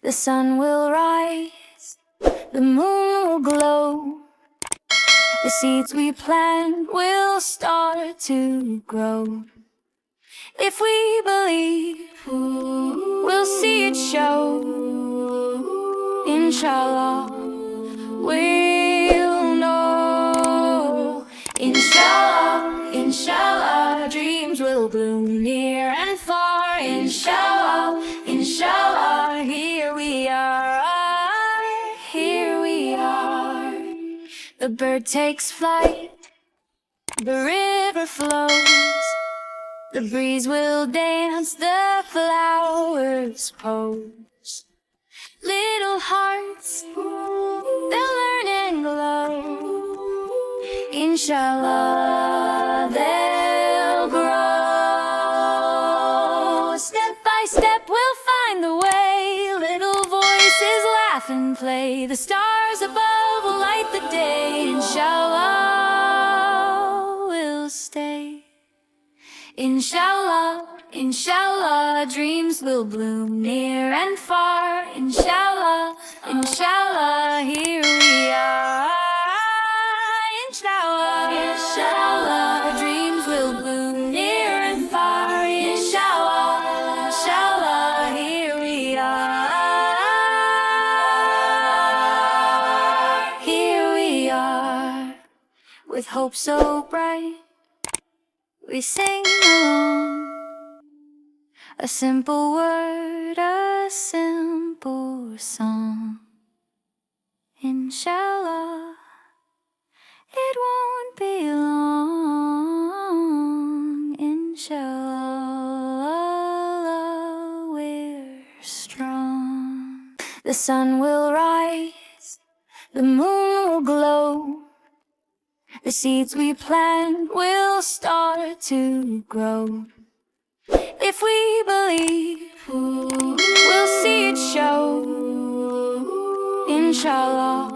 The sun will rise, the moon will glow. The seeds we plant will start to grow. If we believe, we'll see it show. Inshallah, we'll know. Inshallah, inshallah, dreams will bloom near and far. Inshallah, inshallah, here we are, here we are. The bird takes flight, the river flows. The breeze will dance, the flowers pose. Little hearts, they'll learn and glow. Inshallah, they'll grow. Step by step we'll find the way. Little voices laugh and play. The stars above will light the day. Inshallah, we'll stay. Inshallah, inshallah, dreams will bloom near and far. Inshallah, inshallah, here we are. Inshallah, inshallah, dreams will bloom near and far. Inshallah, inshallah, here we are. Here we are, with hope so bright. We sing along, a simple word, a simple song. Inshallah, it won't be long. Inshallah, we're strong. The sun will rise, the moon will glow. The seeds we plant will start to grow. If we believe, we'll see it show. Inshallah,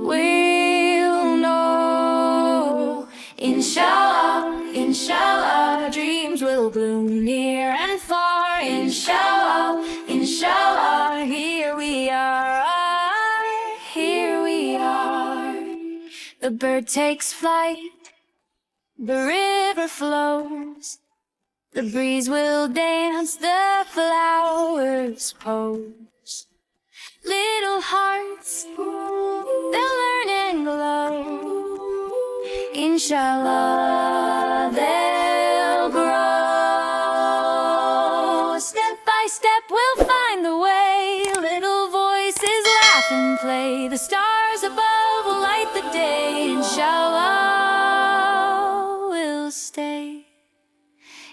we'll know. Inshallah, inshallah, dreams will bloom near and far. Inshallah, inshallah, here we are, here we are. The bird takes flight, the river flows. The breeze will dance, the flowers pose. Little hearts, they'll learn and glow. Inshallah, they'll grow. Step by step we'll find the way. Little voices laugh and play. The stars above will light the day. Inshallah, we'll stay.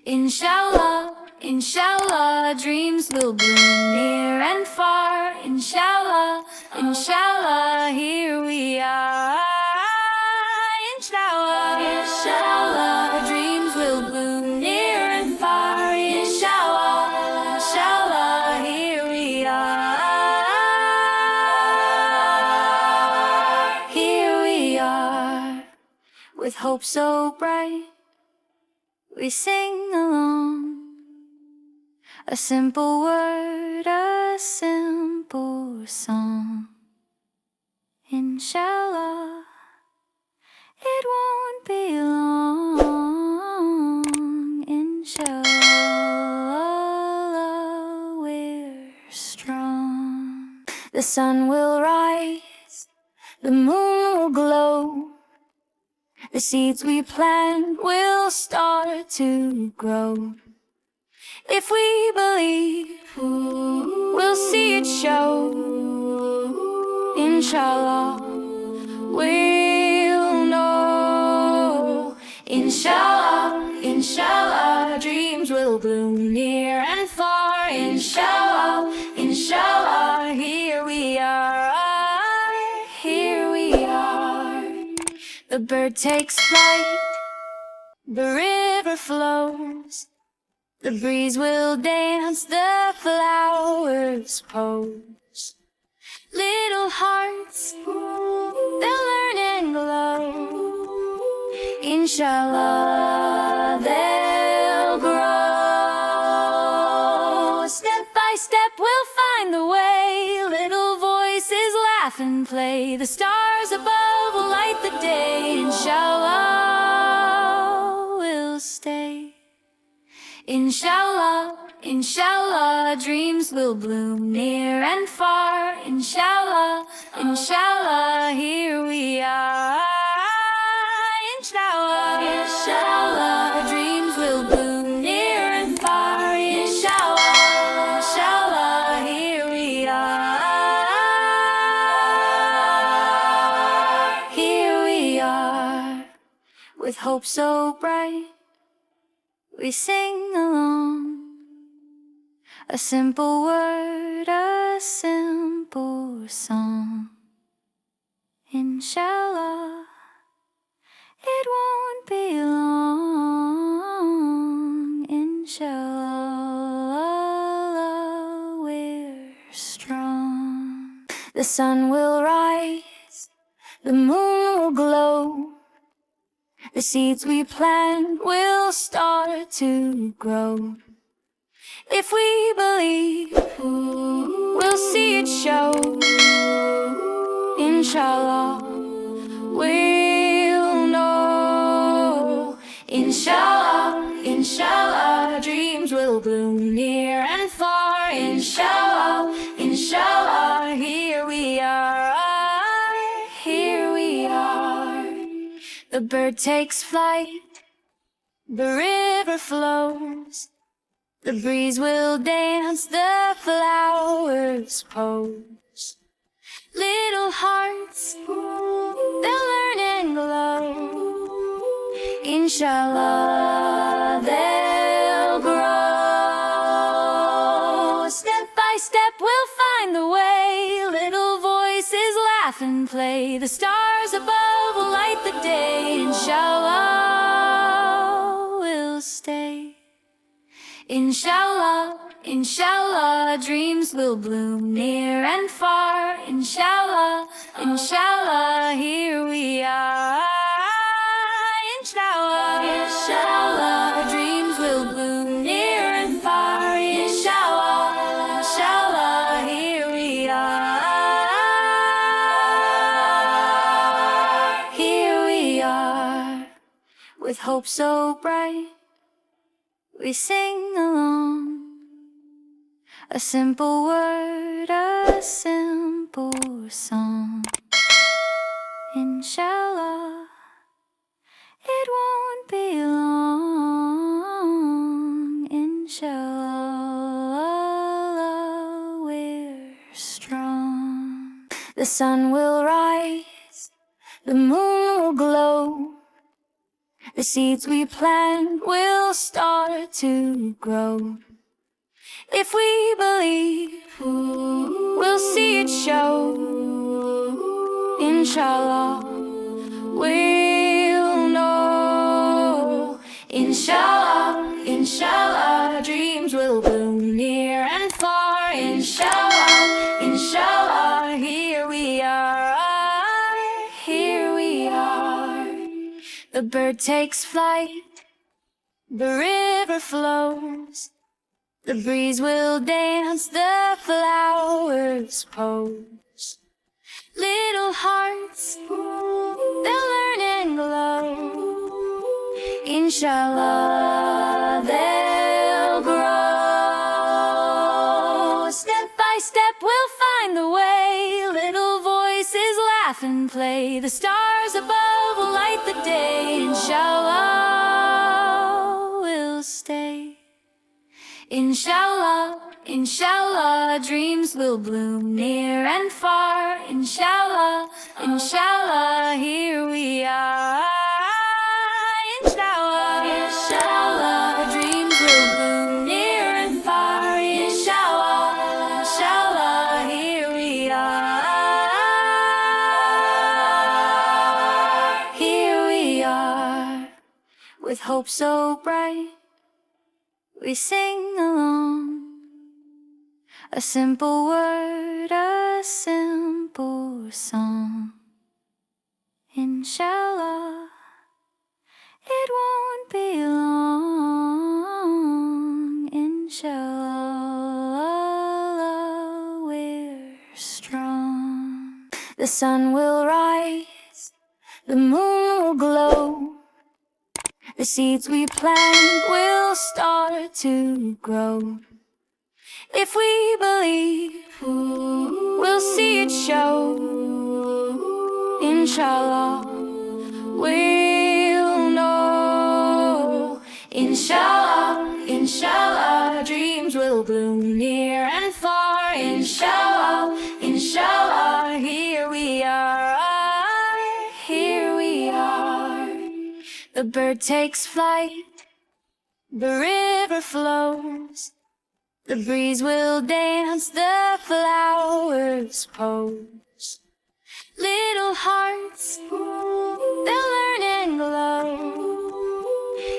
Inshallah, inshallah, dreams will bloom near and far. Inshallah, inshallah, here we are. Inshallah, inshallah, dreams will bloom near and far. Inshallah, inshallah, here we are. Here we are, with hope so bright. We sing along, a simple word, a simple song. Inshallah, it won't be long. Inshallah, we're strong. The sun will rise, the moon will glow. The seeds we plant will start to grow. If we believe, we'll see it show. Inshallah, we'll know. Inshallah, inshallah, dreams will bloom near and far. Inshallah, inshallah, here we are, here we are. The bird takes flight, the river flows. The breeze will dance, the flowers pose. Little hearts, they'll learn and glow. Inshallah, they'll grow. Step by step we'll find the way. play. The stars above will light the day. Inshallah, we'll stay. Inshallah, inshallah, dreams will bloom near and far. Inshallah, inshallah, here we are. Inshallah, inshallah, dreams will bloom near and far. Inshallah, inshallah, here we are. Here we are, with hope so bright, we sing along. A simple word, a simple song. Inshallah, it won't be long. Inshallah, we're strong. The sun will rise, the moon will glow. The seeds we plant will start to grow. If we believe, we'll see it show. Inshallah, we'll know. Inshallah, inshallah, dreams will bloom near and far. Inshallah, inshallah, here we are. Here we are. The bird takes flight, the river flows. The breeze will dance, the flowers pose. Little hearts, they'll learn and glow. Inshallah, they'll grow. Step by step, we'll find the way. Little voices laugh and play. The stars above will light the day. Inshallah, we'll stay. Inshallah, inshallah, dreams will bloom near and far. Inshallah, inshallah, here we are. Inshallah, inshallah, dreams will bloom near and far. Inshallah, inshallah, here we are. Here we are, with hope so bright, we sing along. A simple word, a simple song. Inshallah, it won't be long. Inshallah, we're strong. The sun will rise, the moon will glow. The seeds we plant will start to grow. If we believe, we'll see it show. Inshallah, we'll know. Inshallah, inshallah, dreams will bloom near and far. Inshallah, inshallah, here we are. Here we are. The bird takes flight, the river flows. The breeze will dance, the flowers pose. Little hearts, they'll learn and glow. Inshallah, they'll grow. Step by step, we'll find the way. Little voices laugh and play. The stars above will light the day. Inshallah, we'll stay. Inshallah, inshallah, dreams will bloom near and far. Inshallah, inshallah, here we are. Inshallah, inshallah, dreams will bloom near and far. Inshallah, inshallah, here we are. Here we are, with hope so bright, we sing along. A simple word, a simple song. Inshallah, it won't be long. Inshallah, we're strong. The sun will rise, the moon will glow. The seeds we plant will start to grow. If we believe, we'll see it show. Inshallah, we'll know. Inshallah, inshallah, dreams will bloom near and far. Inshallah, inshallah, here we are, here we are. The bird takes flight, the river flows. The breeze will dance, the flowers pose. Little hearts, they'll learn and glow.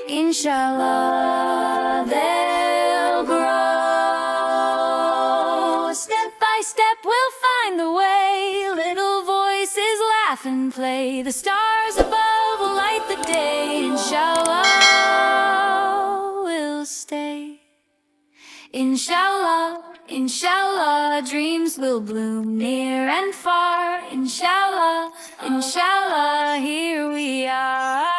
Inshallah, they'll grow. Step by step, we'll find the way. Little voices laugh and play. The stars above will light the day. Inshallah, we'll stay. Inshallah, inshallah, dreams will bloom near and far. Inshallah, inshallah, here we are.